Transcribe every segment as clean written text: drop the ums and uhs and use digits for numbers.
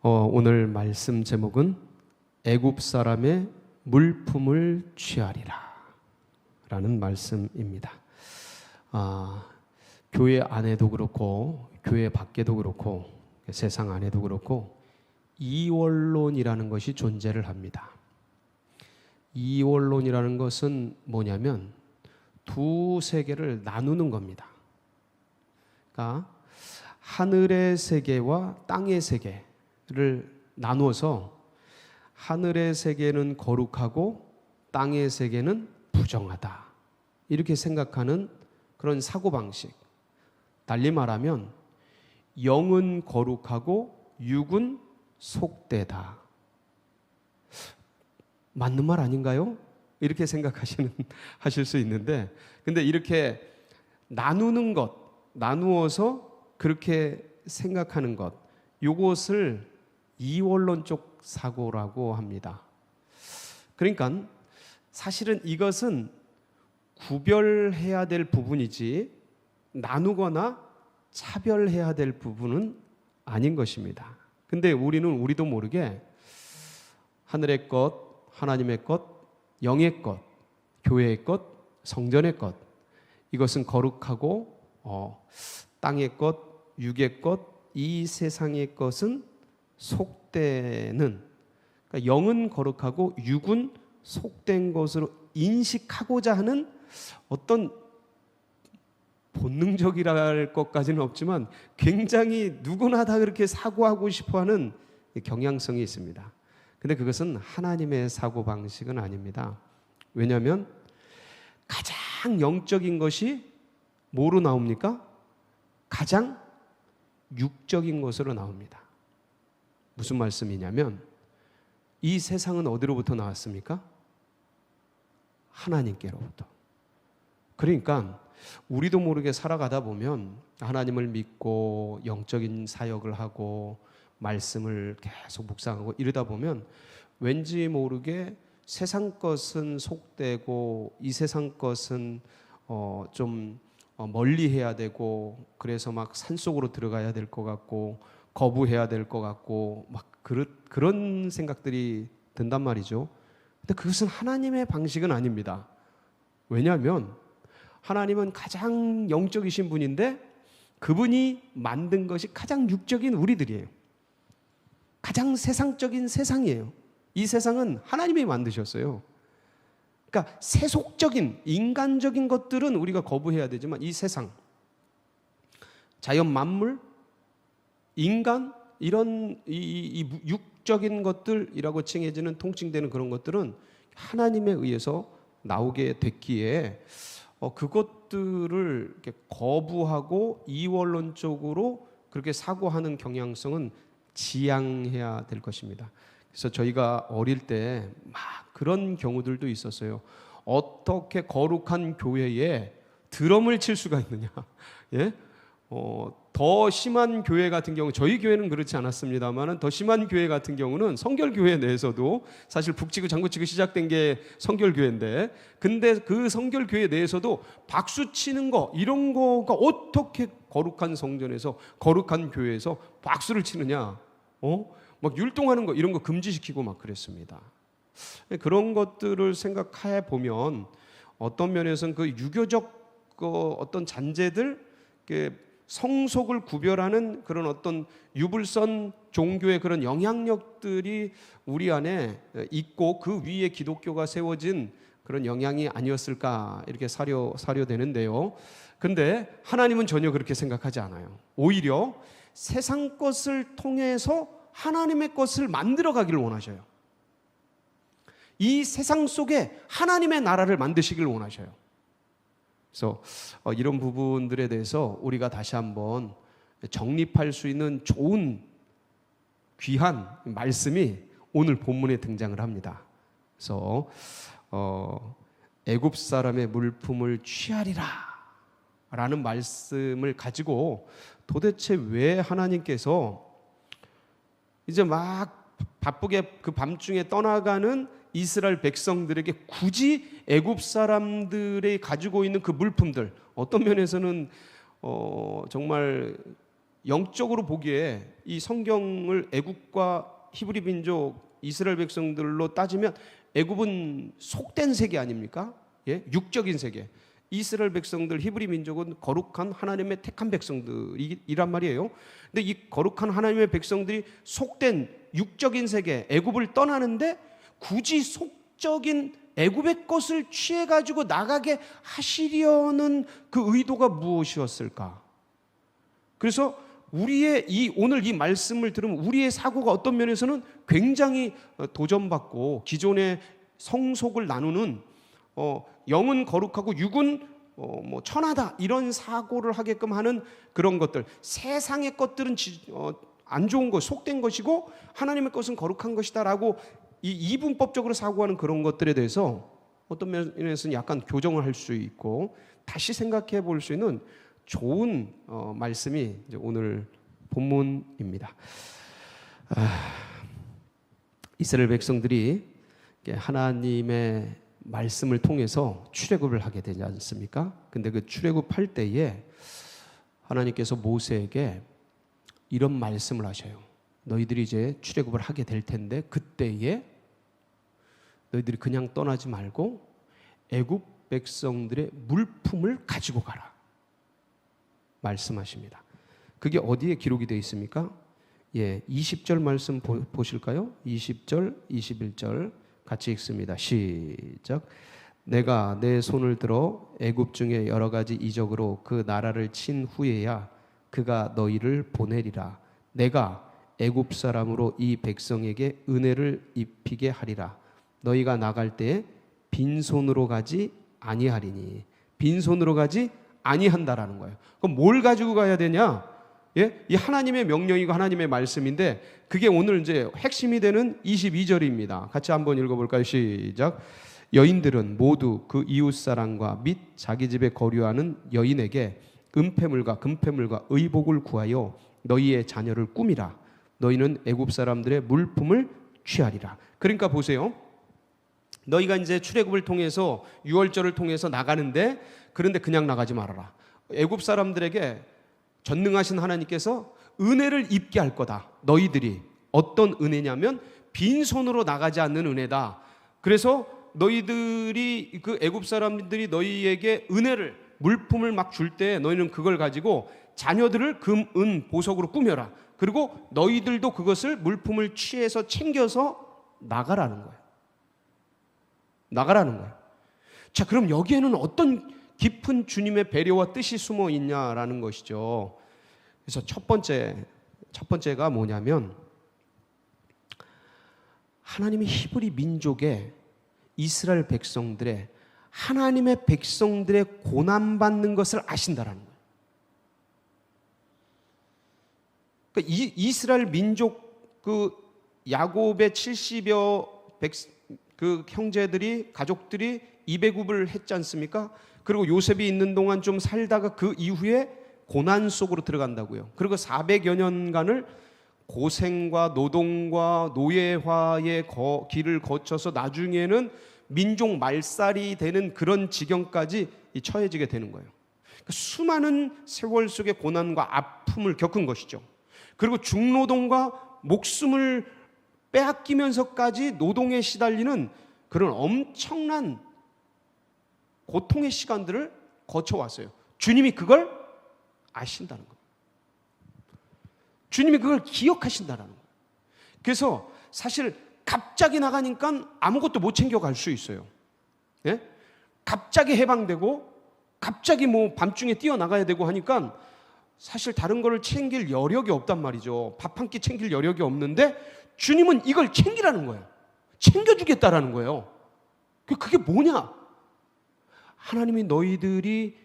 오늘 말씀 제목은 애굽 사람의 물품을 취하리라 라는 말씀입니다. 교회 안에도 그렇고 교회 밖에도 그렇고 세상 안에도 그렇고 이원론이라는 것이 존재를 합니다. 이원론이라는 것은 뭐냐면 두 세계를 나누는 겁니다. 그러니까 하늘의 세계와 땅의 세계를 나누어서 하늘의 세계는 거룩하고 땅의 세계는 부정하다, 이렇게 생각하는 그런 사고방식. 달리 말하면 영은 거룩하고 육은 속되다. 맞는 말 아닌가요? 이렇게 하실 수 있는데, 근데 이렇게 나누는 것, 나누어서 그렇게 생각하는 것, 이것을 이원론적 사고라고 합니다. 그러니까 사실은 이것은 구별해야 될 부분이지 나누거나 차별해야 될 부분은 아닌 것입니다. 근데 우리도 모르게 하늘의 것, 하나님의 것, 영의 것, 교회의 것, 성전의 것, 이것은 거룩하고 땅의 것, 육의 것, 이 세상의 것은 속되는, 그러니까 영은 거룩하고 육은 속된 것으로 인식하고자 하는 어떤 본능적이랄 것까지는 없지만 굉장히 누구나 다 그렇게 사고하고 싶어하는 경향성이 있습니다. 근데 그것은 하나님의 사고방식은 아닙니다. 왜냐하면 가장 영적인 것이 뭐로 나옵니까? 가장 육적인 것으로 나옵니다. 무슨 말씀이냐면 이 세상은 어디로부터 나왔습니까? 하나님께로부터. 그러니까 우리도 모르게 살아가다 보면 하나님을 믿고 영적인 사역을 하고 말씀을 계속 묵상하고 이러다 보면 왠지 모르게 세상 것은 속되고 이 세상 것은 좀 멀리 해야 되고, 그래서 막 산속으로 들어가야 될 것 같고 거부해야 될 것 같고 막 그런 생각들이 든단 말이죠. 근데 그것은 하나님의 방식은 아닙니다. 왜냐하면 하나님은 가장 영적이신 분인데 그분이 만든 것이 가장 육적인 우리들이에요. 가장 세상적인 세상이에요. 이 세상은 하나님이 만드셨어요. 그러니까 세속적인 인간적인 것들은 우리가 거부해야 되지만 이 세상, 자연 만물, 인간, 이런 이 육적인 것들이라고 칭해지는, 통칭되는 그런 것들은 하나님에 의해서 나오게 됐기에 그것들을 이렇게 거부하고 이원론적으로 그렇게 사고하는 경향성은 지양해야 될 것입니다. 그래서 저희가 어릴 때 막 그런 경우들도 있었어요. 어떻게 거룩한 교회에 드럼을 칠 수가 있느냐? 예? 더 심한 교회 같은 경우, 저희 교회는 그렇지 않았습니다만 더 심한 교회 같은 경우는 성결교회 내에서도, 사실 북치고 장구치고 시작된 게 성결교회인데, 근데 그 성결교회 내에서도 박수 치는 거, 이런 거가 어떻게 거룩한 성전에서, 거룩한 교회에서 박수를 치느냐? 막 율동하는 거, 이런 거 금지시키고 막 그랬습니다. 그런 것들을 생각해 보면 어떤 면에서는 그 유교적 어떤 잔재들, 성속을 구별하는 그런 어떤 유불선 종교의 그런 영향력들이 우리 안에 있고 그 위에 기독교가 세워진 그런 영향이 아니었을까, 이렇게 사료되는데요. 근데 하나님은 전혀 그렇게 생각하지 않아요. 오히려 세상 것을 통해서 하나님의 것을 만들어 가기를 원하셔요. 이 세상 속에 하나님의 나라를 만드시길 원하셔요. 그래서 이런 부분들에 대해서 우리가 다시 한번 정립할 수 있는 좋은 귀한 말씀이 오늘 본문에 등장을 합니다. 그래서 애굽 사람의 물품을 취하리라 라는 말씀을 가지고 도대체 왜 하나님께서 이제 막 바쁘게 그 밤중에 떠나가는 이스라엘 백성들에게 굳이 애굽 사람들이 가지고 있는 그 물품들, 어떤 면에서는 정말 영적으로 보기에 이 성경을 애굽과 히브리 민족 이스라엘 백성들로 따지면 애굽은 속된 세계 아닙니까? 예? 육적인 세계. 이스라엘 백성들, 히브리 민족은 거룩한 하나님의 택한 백성들이란 말이에요. 근데 이 거룩한 하나님의 백성들이 속된 육적인 세계 애굽을 떠나는데 굳이 속적인 애굽의 것을 취해 가지고 나가게 하시려는 그 의도가 무엇이었을까? 그래서 우리의 오늘 이 말씀을 들으면 우리의 사고가 어떤 면에서는 굉장히 도전받고 기존의 성속을 나누는 영은 거룩하고 육은 뭐 천하다 이런 사고를 하게끔 하는 그런 것들, 세상의 것들은 안 좋은 것, 속된 것이고 하나님의 것은 거룩한 것이다라고 이 이분법적으로 사고하는 그런 것들에 대해서 어떤 면에서는 약간 교정을 할 수 있고 다시 생각해 볼 수 있는 좋은 말씀이 이제 오늘 본문입니다. 이스라엘 백성들이 하나님의 말씀을 통해서 출애굽을 하게 되지 않습니까? 근데 그 출애굽할 때에 하나님께서 모세에게 이런 말씀을 하셔요. 너희들이 이제 출애굽을 하게 될 텐데 그때에 너희들이 그냥 떠나지 말고 애굽 백성들의 물품을 가지고 가라 말씀하십니다. 그게 어디에 기록이 되어 있습니까? 20절 말씀 보실까요? 20절, 21절 같이 읽습니다. 시작. 내가 내 손을 들어 애굽 중에 여러 가지 이적으로 그 나라를 친 후에야 그가 너희를 보내리라. 내가 애굽 사람으로 이 백성에게 은혜를 입히게 하리라. 너희가 나갈 때에 빈손으로 가지 아니하리니. 빈손으로 가지 아니한다라는 거예요. 그럼 뭘 가지고 가야 되냐? 이 하나님의 명령이고 하나님의 말씀인데 그게 오늘 이제 핵심이 되는 22절입니다. 같이 한번 읽어볼까요? 시작. 여인들은 모두 그 이웃사람과 및 자기 집에 거류하는 여인에게 은폐물과 금폐물과 의복을 구하여 너희의 자녀를 꾸미라. 너희는 애굽 사람들의 물품을 취하리라. 그러니까 보세요. 너희가 이제 출애굽을 통해서 유월절을 통해서 나가는데 그런데 그냥 나가지 말아라. 애굽 사람들에게 전능하신 하나님께서 은혜를 입게 할 거다. 너희들이 어떤 은혜냐면 빈손으로 나가지 않는 은혜다. 그래서 너희들이 그 애굽 사람들이 너희에게 은혜를 물품을 막 줄 때 너희는 그걸 가지고 자녀들을 금, 은, 보석으로 꾸며라. 그리고 너희들도 그것을 물품을 취해서 챙겨서 나가라는 거예요. 나가라는 거예요. 자, 그럼 여기에는 어떤 깊은 주님의 배려와 뜻이 숨어 있냐라는 것이죠. 그래서 첫 번째가 뭐냐면 하나님이 히브리 민족의 이스라엘 백성들의 하나님의 백성들의 고난받는 것을 아신다라는 거예요. 그러니까 이스라엘 민족 그 야곱의 70여 그 형제들이 가족들이 이배굽을 했지 않습니까? 그리고 요셉이 있는 동안 좀 살다가 그 이후에 고난 속으로 들어간다고요. 그리고 400여 년간을 고생과 노동과 노예화의 길을 거쳐서 나중에는 민족 말살이 되는 그런 지경까지 처해지게 되는 거예요. 그러니까 수많은 세월 속의 고난과 아픔을 겪은 것이죠. 그리고 중노동과 목숨을 빼앗기면서까지 노동에 시달리는 그런 엄청난 고통의 시간들을 거쳐왔어요. 주님이 그걸 아신다는 거예요. 주님이 그걸 기억하신다는 거예요. 그래서 사실 갑자기 나가니까 아무것도 못 챙겨갈 수 있어요. 예? 갑자기 해방되고 갑자기 뭐 밤중에 뛰어나가야 되고 하니까 사실 다른 거를 챙길 여력이 없단 말이죠. 밥 한 끼 챙길 여력이 없는데 주님은 이걸 챙기라는 거예요. 챙겨주겠다라는 거예요. 그게 뭐냐? 하나님이 너희들이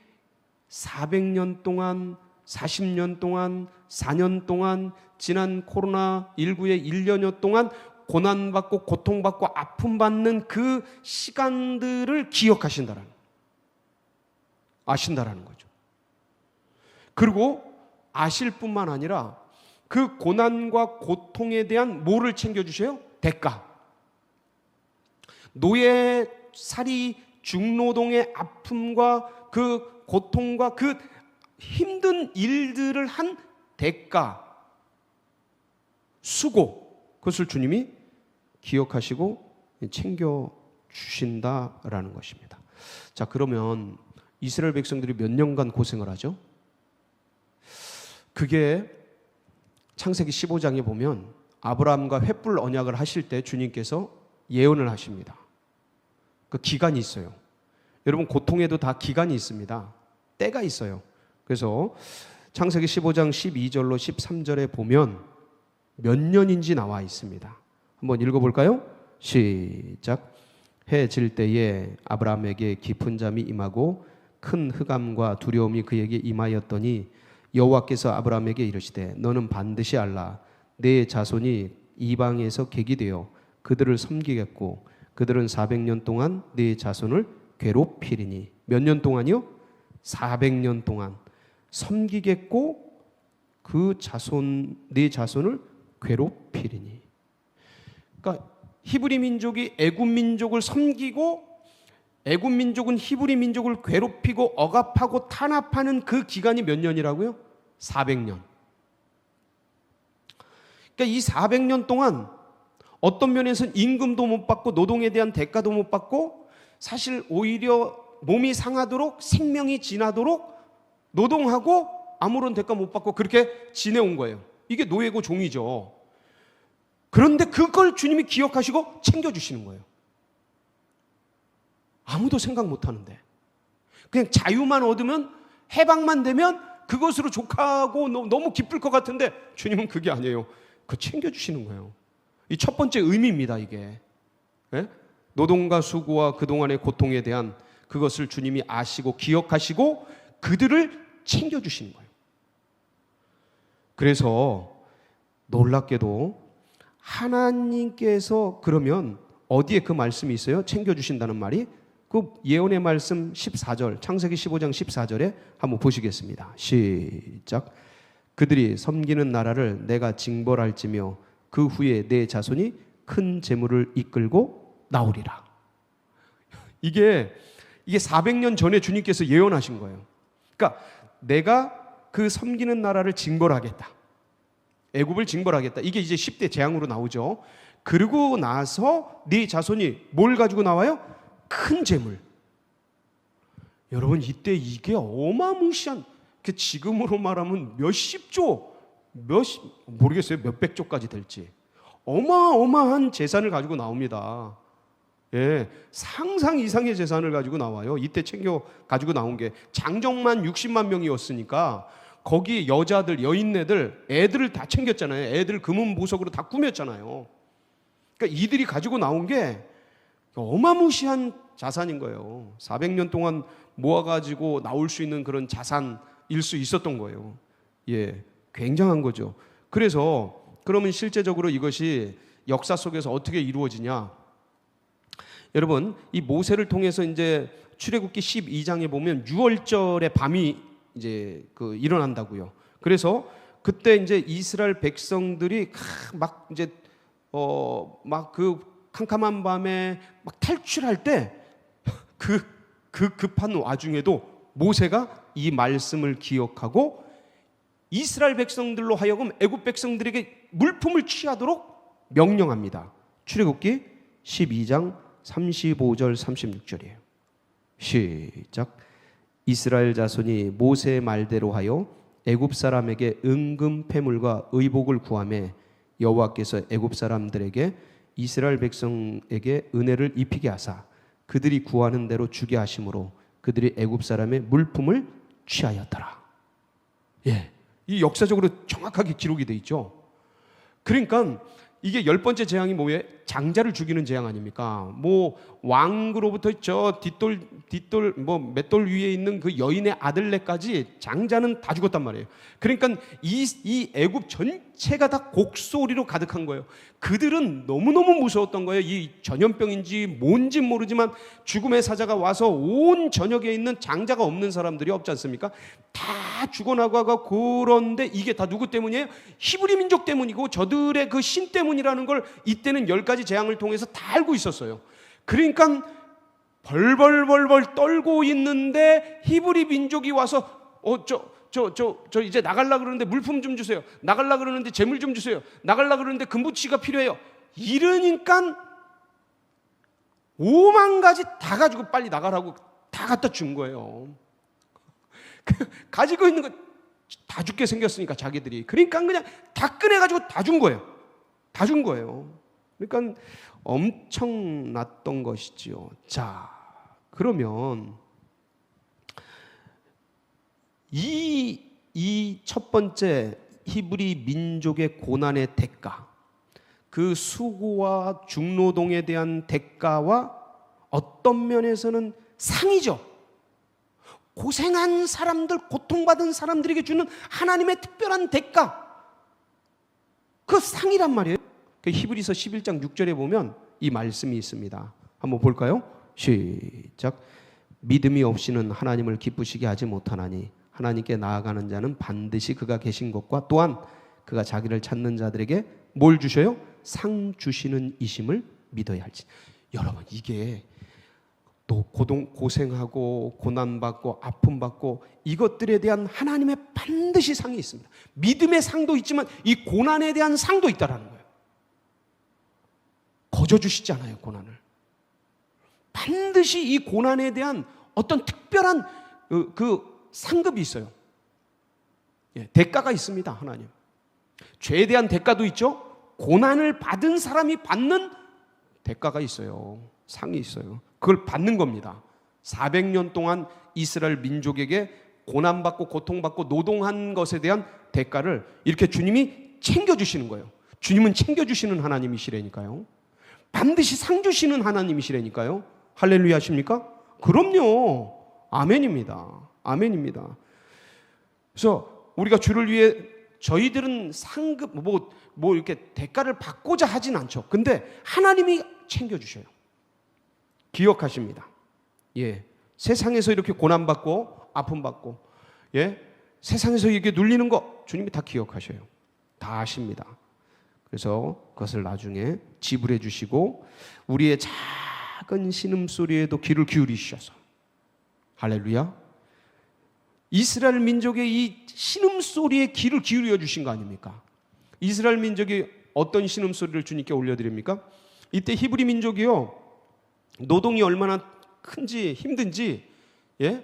400년 동안 40년 동안 4년 동안 지난 코로나19의 1년여 동안 고난받고 고통받고 아픔받는 그 시간들을 기억하신다라는 아신다라는 거죠. 그리고 아실 뿐만 아니라 그 고난과 고통에 대한 뭐를 챙겨주세요? 대가. 노예살이 중노동의 아픔과 그 고통과 그 힘든 일들을 한 대가, 수고, 그것을 주님이 기억하시고 챙겨 주신다라는 것입니다. 자, 그러면 이스라엘 백성들이 몇 년간 고생을 하죠? 그게 창세기 15장에 보면 아브라함과 횃불 언약을 하실 때 주님께서 예언을 하십니다. 그 기간이 있어요. 여러분, 고통에도 다 기간이 있습니다. 때가 있어요. 그래서 창세기 15장 12절로 13절에 보면 몇 년인지 나와 있습니다. 한번 읽어볼까요? 시작. 해 질 때에 아브라함에게 깊은 잠이 임하고 큰 흑암과 두려움이 그에게 임하였더니 여호와께서 아브라함에게 이르시되 너는 반드시 알라. 내 자손이 이방에서 객이 되어 그들을 섬기겠고 그들은 400년 동안 네 자손을 괴롭히리니. 몇 년 동안이요? 400년 동안 섬기겠고 그 자손, 네 자손을 괴롭히리니. 그러니까 히브리 민족이 애굽 민족을 섬기고 애굽 민족은 히브리 민족을 괴롭히고 억압하고 탄압하는 그 기간이 몇 년이라고요? 400년. 그러니까 이 400년 동안 어떤 면에서는 임금도 못 받고 노동에 대한 대가도 못 받고 사실 오히려 몸이 상하도록 생명이 지나도록 노동하고 아무런 대가 못 받고 그렇게 지내온 거예요. 이게 노예고 종이죠. 그런데 그걸 주님이 기억하시고 챙겨주시는 거예요. 아무도 생각 못하는데 그냥 자유만 얻으면 해방만 되면 그것으로 족하고 너무 기쁠 것 같은데 주님은 그게 아니에요. 그거 챙겨주시는 거예요. 이 첫 번째 의미입니다. 이게 노동과 수고와 그동안의 고통에 대한 그것을 주님이 아시고 기억하시고 그들을 챙겨주시는 거예요. 그래서 놀랍게도 하나님께서 그러면 어디에 그 말씀이 있어요? 챙겨주신다는 말이 그 예언의 말씀 14절 창세기 15장 14절에 한번 보시겠습니다. 시작. 그들이 섬기는 나라를 내가 징벌할지며 그 후에 내 자손이 큰 재물을 이끌고 나오리라. 이게 400년 전에 주님께서 예언하신 거예요. 그러니까 내가 그 섬기는 나라를 징벌하겠다. 애굽을 징벌하겠다. 이게 이제 10대 재앙으로 나오죠. 그러고 나서 네 자손이 뭘 가지고 나와요? 큰 재물. 여러분, 이때 이게 어마무시한, 지금으로 말하면 몇십조, 모르겠어요. 몇백조까지 될지. 어마어마한 재산을 가지고 나옵니다. 예, 상상 이상의 재산을 가지고 나와요. 이때 챙겨 가지고 나온 게 장정만 60만 명이었으니까 거기 여자들, 여인네들, 애들을 다 챙겼잖아요. 애들 금은 보석으로 다 꾸몄잖아요. 그러니까 이들이 가지고 나온 게 어마무시한 자산인 거예요. 400년 동안 모아가지고 나올 수 있는 그런 자산일 수 있었던 거예요. 예, 굉장한 거죠. 그래서 그러면 실제적으로 이것이 역사 속에서 어떻게 이루어지냐? 여러분, 이 모세를 통해서 이제 출애굽기 12장에 보면 6월절의 밤이 이제 일어난다고요. 그래서 그때 이제 이스라엘 백성들이 막 이제 막 그 캄캄한 밤에 막 탈출할 때 그 급한 와중에도 모세가 이 말씀을 기억하고 이스라엘 백성들로 하여금 애굽 백성들에게 물품을 취하도록 명령합니다. 출애굽기 12장 35절 36절이에요. 시작. 이스라엘 자손이 모세의 말대로 하여 애굽 사람에게 은금 패물과 의복을 구하매 여호와께서 애굽 사람들에게 이스라엘 백성에게 은혜를 입히게 하사 그들이 구하는 대로 주게 하심으로 그들이 애굽 사람의 물품을 취하였더라. 예, 이 역사적으로 정확하게 기록이 돼 있죠. 그러니까 이게 10번째 재앙이 뭐예요? 장자를 죽이는 재앙 아닙니까? 뭐 왕으로부터 저 뒷돌 뭐 맷돌 위에 있는 그 여인의 아들네까지 장자는 다 죽었단 말이에요. 그러니까 이 애굽 전체가 다 곡소리로 가득한 거예요. 그들은 너무너무 무서웠던 거예요. 이 전염병인지 뭔지 모르지만 죽음의 사자가 와서 온 전역에 있는 장자가 없는 사람들이 없지 않습니까? 다 죽어나가고. 그런데 이게 다 누구 때문이에요? 히브리 민족 때문이고 저들의 그 신 때문이라는 걸 이때는 10가지 재앙을 통해서 다 알고 있었어요. 그러니까 벌벌 떨고 있는데 히브리 민족이 와서 저 이제 나가려고 그러는데 물품 좀 주세요. 나가려고 그러는데 재물 좀 주세요. 나가려고 그러는데 금부치가 필요해요. 이러니까 5만 가지 다 가지고 빨리 나가라고 다 갖다 준 거예요. 가지고 있는 거 다 죽게 생겼으니까 자기들이. 그러니까 그냥 다 꺼내가지고 다 준 거예요. 다 준 거예요. 그러니까 엄청났던 것이지요. 자, 그러면 이 첫 번째 히브리 민족의 고난의 대가, 그 수고와 중노동에 대한 대가와 어떤 면에서는 상이죠. 고생한 사람들, 고통받은 사람들에게 주는 하나님의 특별한 대가, 그 상이란 말이에요. 그 히브리서 11장 6절에 보면 이 말씀이 있습니다. 한번 볼까요? 시작. 믿음이 없이는 하나님을 기쁘시게 하지 못하나니 하나님께 나아가는 자는 반드시 그가 계신 것과 또한 그가 자기를 찾는 자들에게 뭘 주셔요? 상 주시는 이심을 믿어야 할지. 여러분, 이게 또 고생하고 고난받고 아픔받고 이것들에 대한 하나님의 반드시 상이 있습니다. 믿음의 상도 있지만 이 고난에 대한 상도 있다라는 거예요. 거저 주시지 않아요, 고난을. 반드시 이 고난에 대한 어떤 특별한 그 상급이 있어요. 예, 대가가 있습니다, 하나님. 죄에 대한 대가도 있죠. 고난을 받은 사람이 받는 대가가 있어요. 상이 있어요. 그걸 받는 겁니다. 400년 동안 이스라엘 민족에게 고난받고 고통받고 노동한 것에 대한 대가를 이렇게 주님이 챙겨주시는 거예요. 주님은 챙겨주시는 하나님이시라니까요. 반드시 상 주시는 하나님이시라니까요. 할렐루야 하십니까? 그럼요. 아멘입니다. 아멘입니다. 그래서 우리가 주를 위해 저희들은 상급 뭐 이렇게 대가를 받고자 하진 않죠. 근데 하나님이 챙겨주셔요. 기억하십니다. 예, 세상에서 이렇게 고난받고 아픔받고, 예, 세상에서 이렇게 눌리는 거 주님이 다 기억하셔요. 다 아십니다. 그래서 그것을 나중에 지불해 주시고 우리의 작은 신음소리에도 귀를 기울이셔서, 할렐루야, 이스라엘 민족의 이 신음소리에 귀를 기울여 주신 거 아닙니까? 이스라엘 민족이 어떤 신음소리를 주님께 올려드립니까? 이때 히브리 민족이요, 노동이 얼마나 큰지 힘든지, 예?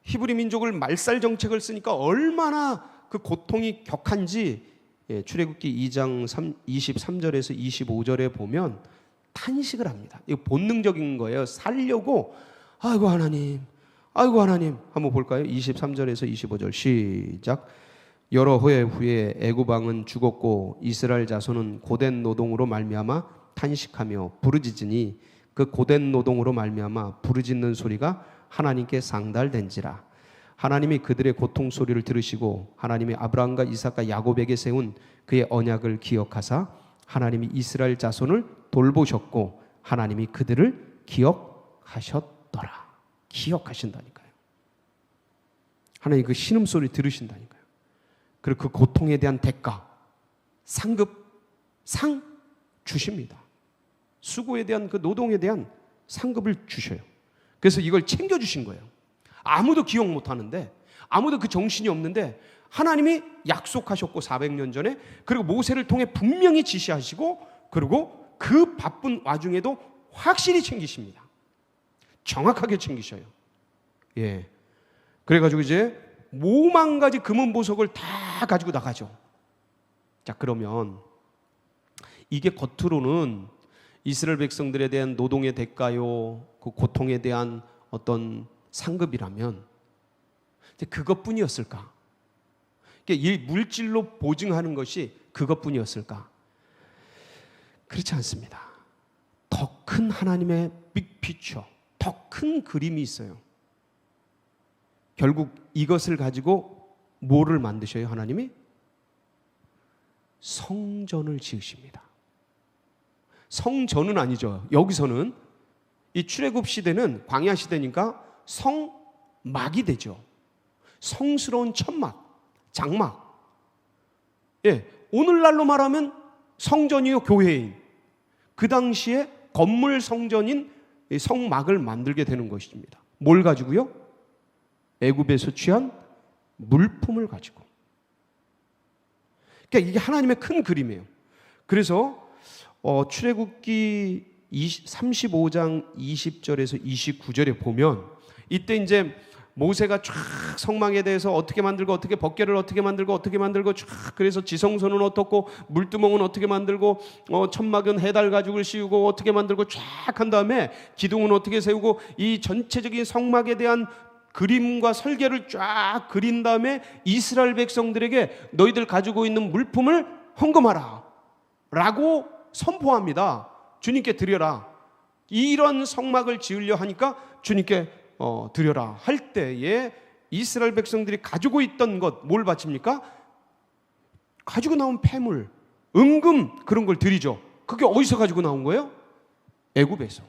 히브리 민족을 말살 정책을 쓰니까 얼마나 그 고통이 격한지, 예, 출애굽기 2장 23절에서 25절에 보면 탄식을 합니다. 이거 본능적인 거예요. 살려고, 아이고 하나님, 아이고 하나님. 한번 볼까요? 23절에서 25절 시작. 여러 해 후에 애굽 왕은 죽었고 이스라엘 자손은 고된 노동으로 말미암아 탄식하며 부르짖으니 그 고된 노동으로 말미암아 부르짖는 소리가 하나님께 상달된지라. 하나님이 그들의 고통 소리를 들으시고 하나님이 아브라함과 이삭과 야곱에게 세운 그의 언약을 기억하사 하나님이 이스라엘 자손을 돌보셨고 하나님이 그들을 기억하셨더라. 기억하신다니까요. 하나님 그 신음소리 들으신다니까요. 그리고 그 고통에 대한 대가, 상급, 상 주십니다. 수고에 대한 그 노동에 대한 상급을 주셔요. 그래서 이걸 챙겨주신 거예요. 아무도 기억 못하는데, 아무도 그 정신이 없는데 하나님이 약속하셨고 400년 전에, 그리고 모세를 통해 분명히 지시하시고, 그리고 그 바쁜 와중에도 확실히 챙기십니다. 정확하게 챙기셔요. 예. 그래가지고 이제 5만 가지 금은 보석을 다 가지고 나가죠. 자, 그러면 이게 겉으로는 이스라엘 백성들에 대한 노동의 대가요, 그 고통에 대한 어떤 상급이라면 그것뿐이었을까? 이 물질로 보증하는 것이 그것뿐이었을까? 그렇지 않습니다. 더 큰 하나님의 빅피처, 더 큰 그림이 있어요. 결국 이것을 가지고 뭐를 만드셔요? 하나님이 성전을 지으십니다. 성전은 아니죠. 여기서는 이 출애굽 시대는 광야 시대니까 성막이 되죠. 성스러운 천막, 장막. 예, 오늘날로 말하면 성전이요, 교회인. 그 당시에 건물 성전인 성막을 만들게 되는 것입니다. 뭘 가지고요? 애굽에서 취한 물품을 가지고. 그러니까 이게 하나님의 큰 그림이에요. 그래서 출애굽기 35장 20절에서 29절에 보면 이때 이제 모세가 쫙 성막에 대해서 어떻게 만들고 어떻게 법궤를 어떻게 만들고 쫙 그래서 지성소는 어떻고 물두멍은 어떻게 만들고 천막은 해달 가죽을 씌우고 어떻게 만들고 쫙 한 다음에 기둥은 어떻게 세우고 이 전체적인 성막에 대한 그림과 설계를 쫙 그린 다음에 이스라엘 백성들에게 너희들 가지고 있는 물품을 헌금하라 라고 선포합니다. 주님께 드려라. 이런 성막을 지으려 하니까 주님께 드려라 할 때에 이스라엘 백성들이 가지고 있던 것 뭘 바칩니까? 가지고 나온 폐물, 은금 그런 걸 드리죠. 그게 어디서 가지고 나온 거예요? 애굽에서.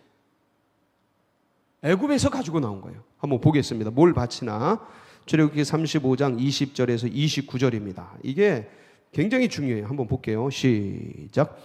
애굽에서 가지고 나온 거예요. 한번 보겠습니다. 뭘 바치나? 출애굽기 35장 20절에서 29절입니다. 이게 굉장히 중요해요. 한번 볼게요. 시작.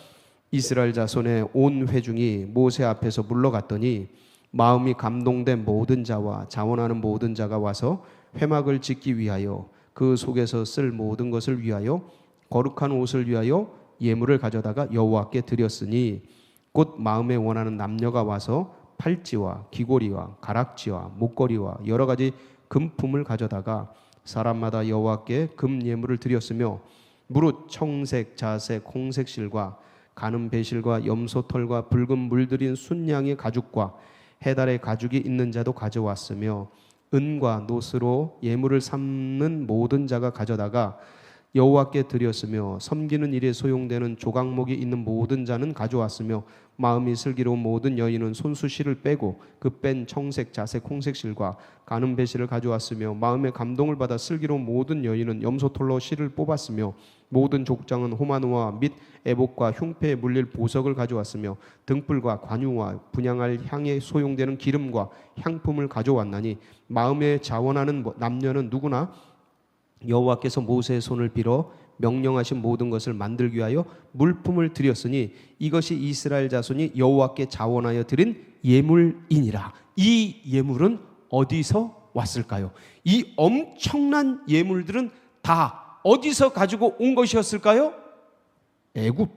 이스라엘 자손의 온 회중이 모세 앞에서 물러갔더니 마음이 감동된 모든 자와 자원하는 모든 자가 와서 회막을 짓기 위하여 그 속에서 쓸 모든 것을 위하여 거룩한 옷을 위하여 예물을 가져다가 여호와께 드렸으니 곧 마음에 원하는 남녀가 와서 팔찌와 귀고리와 가락지와 목걸이와 여러 가지 금품을 가져다가 사람마다 여호와께 금 예물을 드렸으며 무릇 청색, 자색, 홍색 실과 가는 배실과 염소털과 붉은 물들인 순양의 가죽과 해달의 가죽이 있는 자도 가져왔으며 은과 노스로 예물을 삼는 모든 자가 가져다가 여호와께 드렸으며 섬기는 일에 소용되는 조각목이 있는 모든 자는 가져왔으며 마음이 슬기로운 모든 여인은 손수실을 빼고 그 뺀 청색, 자색, 홍색 실과 가는 배실을 가져왔으며 마음의 감동을 받아 슬기로운 모든 여인은 염소털로 실을 뽑았으며 모든 족장은 호마노와 및 애복과 흉패에 물릴 보석을 가져왔으며 등불과 관유와 분향할 향에 소용되는 기름과 향품을 가져왔나니 마음에 자원하는 남녀는 누구나 여호와께서 모세의 손을 빌어 명령하신 모든 것을 만들기 위하여 물품을 드렸으니 이것이 이스라엘 자손이 여호와께 자원하여 드린 예물이니라. 이 예물은 어디서 왔을까요? 이 엄청난 예물들은 다 어디서 가지고 온 것이었을까요? 애굽.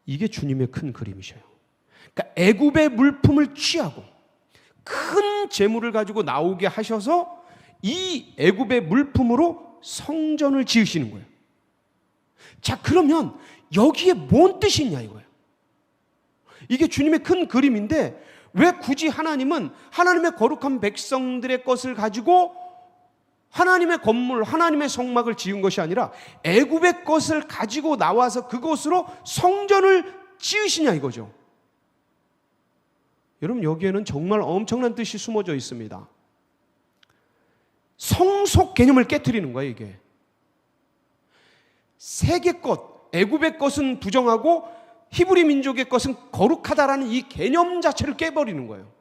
이게 주님의 큰 그림이셔요. 그러니까 애굽의 물품을 취하고 큰 재물을 가지고 나오게 하셔서 이 애굽의 물품으로 성전을 지으시는 거예요. 자, 그러면 여기에 뭔 뜻이 있냐 이거예요. 이게 주님의 큰 그림인데 왜 굳이 하나님은 하나님의 거룩한 백성들의 것을 가지고 하나님의 건물, 하나님의 성막을 지은 것이 아니라 애굽의 것을 가지고 나와서 그것으로 성전을 지으시냐 이거죠. 여러분, 여기에는 정말 엄청난 뜻이 숨어져 있습니다. 성속 개념을 깨트리는 거예요, 이게. 세계 것, 애굽의 것은 부정하고 히브리 민족의 것은 거룩하다라는 이 개념 자체를 깨버리는 거예요.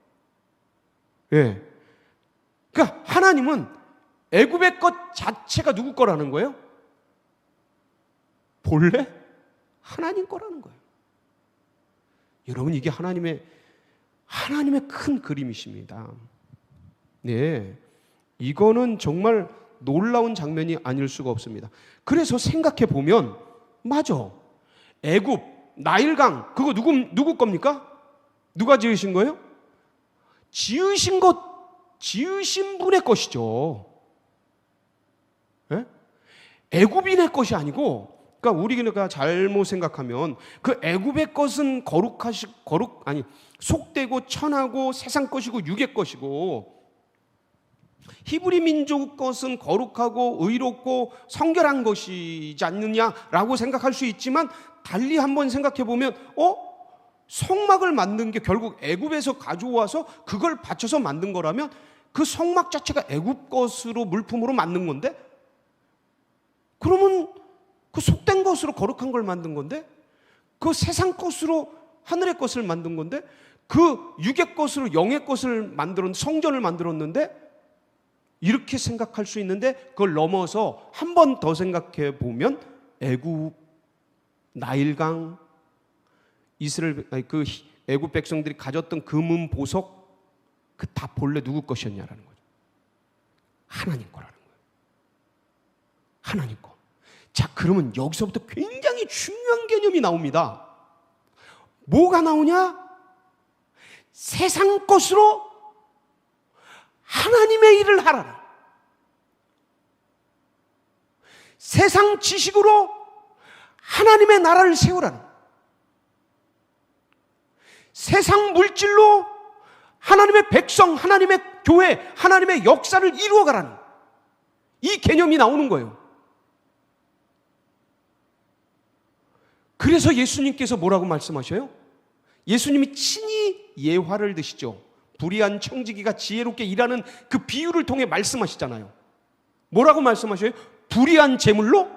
예. 그러니까 하나님은 애굽의 것 자체가 누구 거라는 거예요? 본래 하나님 거라는 거예요. 여러분, 이게 하나님의 큰 그림이십니다. 네, 이거는 정말 놀라운 장면이 아닐 수가 없습니다. 그래서 생각해 보면 맞아. 애굽, 나일강 그거 누구 겁니까? 누가 지으신 거예요? 지으신 분의 것이죠. 네? 애굽인의 것이 아니고. 그러니까 우리가 잘못 생각하면 그 애굽의 것은 속되고 천하고 세상 것이고 육의 것이고 히브리 민족 것은 거룩하고 의롭고 성결한 것이지 않느냐라고 생각할 수 있지만 달리 한번 생각해 보면 성막을 만든 게 결국 애굽에서 가져와서 그걸 바쳐서 만든 거라면 그 성막 자체가 애굽 것으로 물품으로 만든 건데 그러면 그 속된 것으로 거룩한 걸 만든 건데 그 세상 것으로 하늘의 것을 만든 건데 그 육의 것으로 영의 것을 성전을 만들었는데 이렇게 생각할 수 있는데 그걸 넘어서 한 번 더 생각해 보면 애굽, 나일강, 애굽 백성들이 가졌던 금은 보석 그 다 본래 누구 것이었냐라는 거죠. 하나님 거라는 거예요. 하나님 거. 자, 그러면 여기서부터 굉장히 중요한 개념이 나옵니다. 뭐가 나오냐? 세상 것으로 하나님의 일을 하라라. 세상 지식으로 하나님의 나라를 세우라는, 세상 물질로 하나님의 백성, 하나님의 교회, 하나님의 역사를 이루어가라는 이 개념이 나오는 거예요. 그래서 예수님께서 뭐라고 말씀하셔요? 예수님이 친히 예화를 드시죠. 불의한 청지기가 지혜롭게 일하는 그 비유를 통해 말씀하시잖아요. 뭐라고 말씀하셔요? 불의한 재물로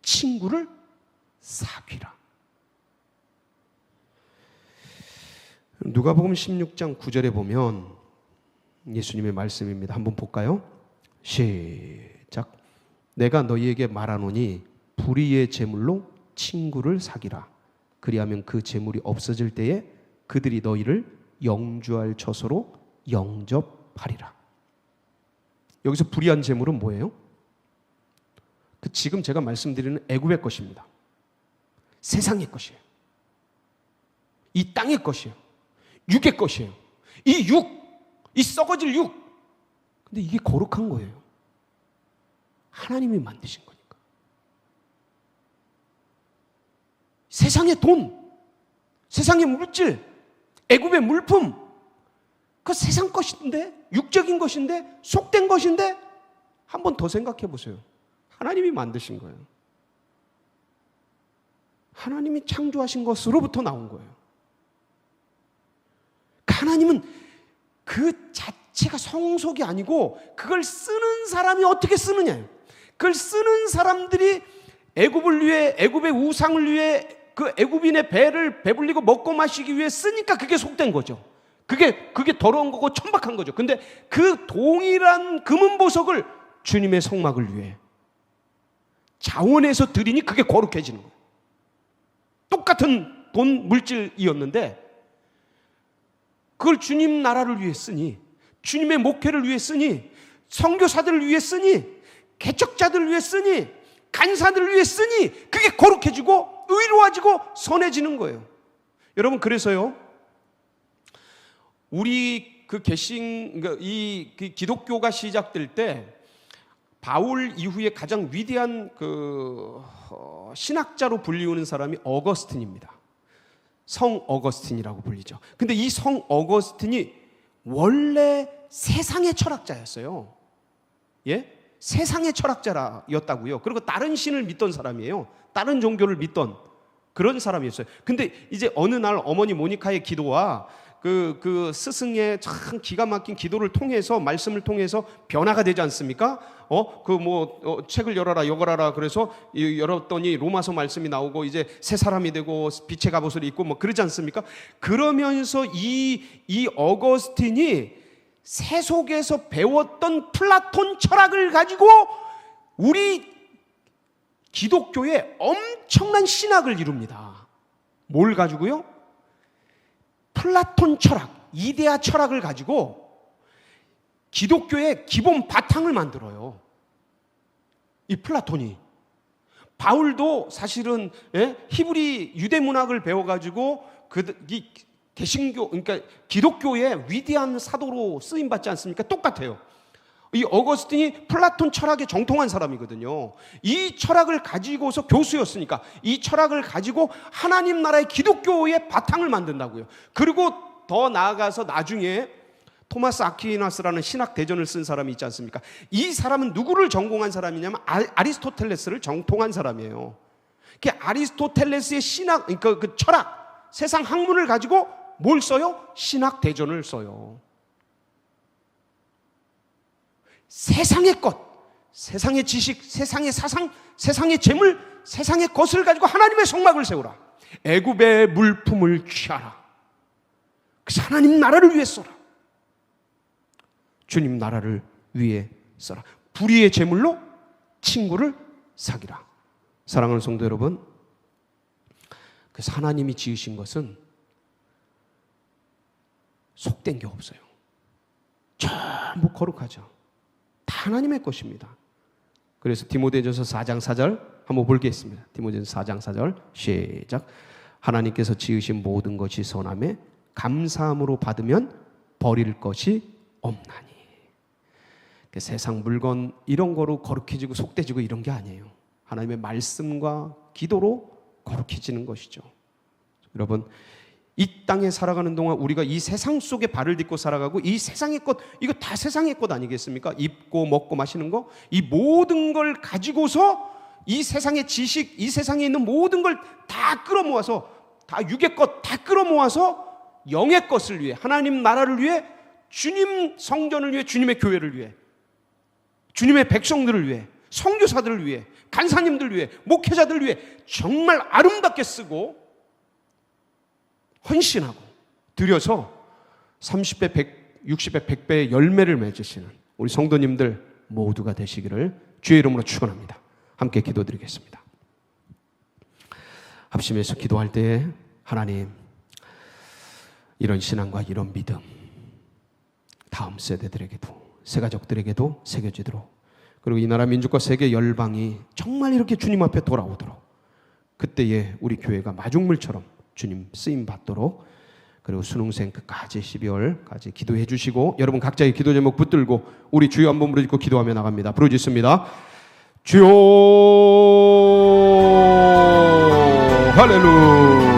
친구를 사귀라. 누가복음 16장 9절에 보면 예수님의 말씀입니다. 한번 볼까요? 시작. 내가 너희에게 말하노니 불의의 재물로 친구를 사귀라. 그리하면 그 재물이 없어질 때에 그들이 너희를 영주할 처소로 영접하리라. 여기서 불의한 재물은 뭐예요? 지금 제가 말씀드리는 애굽의 것입니다. 세상의 것이에요. 이 땅의 것이에요. 육의 것이에요. 이 육, 이 썩어질 육. 근데 이게 거룩한 거예요. 하나님이 만드신 거니까. 세상의 돈, 세상의 물질, 애굽의 물품, 그 세상 것인데, 육적인 것인데, 속된 것인데, 한 번 더 생각해 보세요. 하나님이 만드신 거예요. 하나님이 창조하신 것으로부터 나온 거예요. 하나님은 그 자체가 성속이 아니고 그걸 쓰는 사람이 어떻게 쓰느냐예요. 그걸 쓰는 사람들이 애굽을 위해, 애굽의 우상을 위해 그 애굽인의 배를 배불리고 먹고 마시기 위해 쓰니까 그게 속된 거죠. 그게 더러운 거고 천박한 거죠. 근데 그 동일한 금은 보석을 주님의 성막을 위해 자원해서 드리니 그게 거룩해지는 거예요. 똑같은 돈 물질이었는데 그걸 주님 나라를 위해 쓰니, 주님의 목회를 위해 쓰니, 선교사들을 위해 쓰니, 개척자들을 위해 쓰니, 간사들을 위해 쓰니 그게 거룩해지고 의로워지고 선해지는 거예요. 여러분, 그래서요, 우리 그 개신, 이 기독교가 시작될 때 바울 이후에 가장 위대한 신학자로 불리우는 사람이 어거스틴입니다. 성 어거스틴이라고 불리죠. 근데 이 성 어거스틴이 원래 세상의 철학자였어요. 예? 세상의 철학자였다고요. 그리고 다른 신을 믿던 사람이에요. 다른 종교를 믿던 그런 사람이었어요. 근데 이제 어느 날 어머니 모니카의 기도와 그 스승의 참 기가 막힌 기도를 통해서, 말씀을 통해서 변화가 되지 않습니까? 책을 열어라, 열어라. 그래서 열었더니 로마서 말씀이 나오고 이제 새 사람이 되고 빛의 갑옷을 입고 뭐 그러지 않습니까? 그러면서 이 어거스틴이 세속에서 배웠던 플라톤 철학을 가지고 우리 기독교에 엄청난 신학을 이룹니다. 뭘 가지고요? 플라톤 철학, 이데아 철학을 가지고 기독교의 기본 바탕을 만들어요. 이 플라톤이. 바울도 사실은 히브리 유대 문학을 배워가지고 이 개신교, 그러니까 기독교의 위대한 사도로 쓰임 받지 않습니까? 똑같아요. 이 어거스틴이 플라톤 철학에 정통한 사람이거든요. 이 철학을 가지고서 교수였으니까 이 철학을 가지고 하나님 나라의 기독교의 바탕을 만든다고요. 그리고 더 나아가서 나중에 토마스 아퀴나스라는 신학 대전을 쓴 사람이 있지 않습니까? 이 사람은 누구를 전공한 사람이냐면 아리스토텔레스를 정통한 사람이에요. 그 아리스토텔레스의 신학, 그러니까 그 철학, 세상 학문을 가지고 뭘 써요? 신학 대전을 써요. 세상의 것, 세상의 지식, 세상의 사상, 세상의 재물, 세상의 것을 가지고 하나님의 성막을 세우라. 애굽의 물품을 취하라. 그래서 하나님 나라를 위해 써라. 주님 나라를 위해 써라. 불의의 재물로 친구를 사귀라. 사랑하는 성도 여러분, 그래서 하나님이 지으신 것은 속된 게 없어요. 전부 거룩하죠. 다 하나님의 것입니다. 그래서 디모데전서 4장 4절 한번 보겠습니다. 디모데전서 4장 4절 시작. 하나님께서 지으신 모든 것이 선함에 감사함으로 받으면 버릴 것이 없나니. 세상 물건 이런 거로 거룩해지고 속되지고 이런 게 아니에요. 하나님의 말씀과 기도로 거룩해지는 것이죠. 여러분, 이 땅에 살아가는 동안 우리가 이 세상 속에 발을 딛고 살아가고 이 세상의 것, 이거 다 세상의 것 아니겠습니까? 입고 먹고 마시는 거, 이 모든 걸 가지고서 이 세상의 지식, 이 세상에 있는 모든 걸 다 끌어모아서, 다 육의 것 다 끌어모아서 영의 것을 위해, 하나님 나라를 위해, 주님 성전을 위해, 주님의 교회를 위해, 주님의 백성들을 위해, 선교사들을 위해, 간사님들 위해, 목회자들을 위해 정말 아름답게 쓰고 헌신하고 드려서 30배, 100, 60배, 100배의 열매를 맺으시는 우리 성도님들 모두가 되시기를 주의 이름으로 축원합니다. 함께 기도드리겠습니다. 합심해서 기도할 때에 하나님, 이런 신앙과 이런 믿음 다음 세대들에게도, 새 가족들에게도 새겨지도록, 그리고 이 나라 민족과 세계 열방이 정말 이렇게 주님 앞에 돌아오도록, 그때에 우리 교회가 마중물처럼 주님 쓰임 받도록, 그리고 수능생 끝까지 12월까지 기도해 주시고, 여러분 각자의 기도 제목 붙들고 우리 주여 한번 부르짖고 기도하며 나갑니다. 부르짖습니다. 주여, 할렐루야.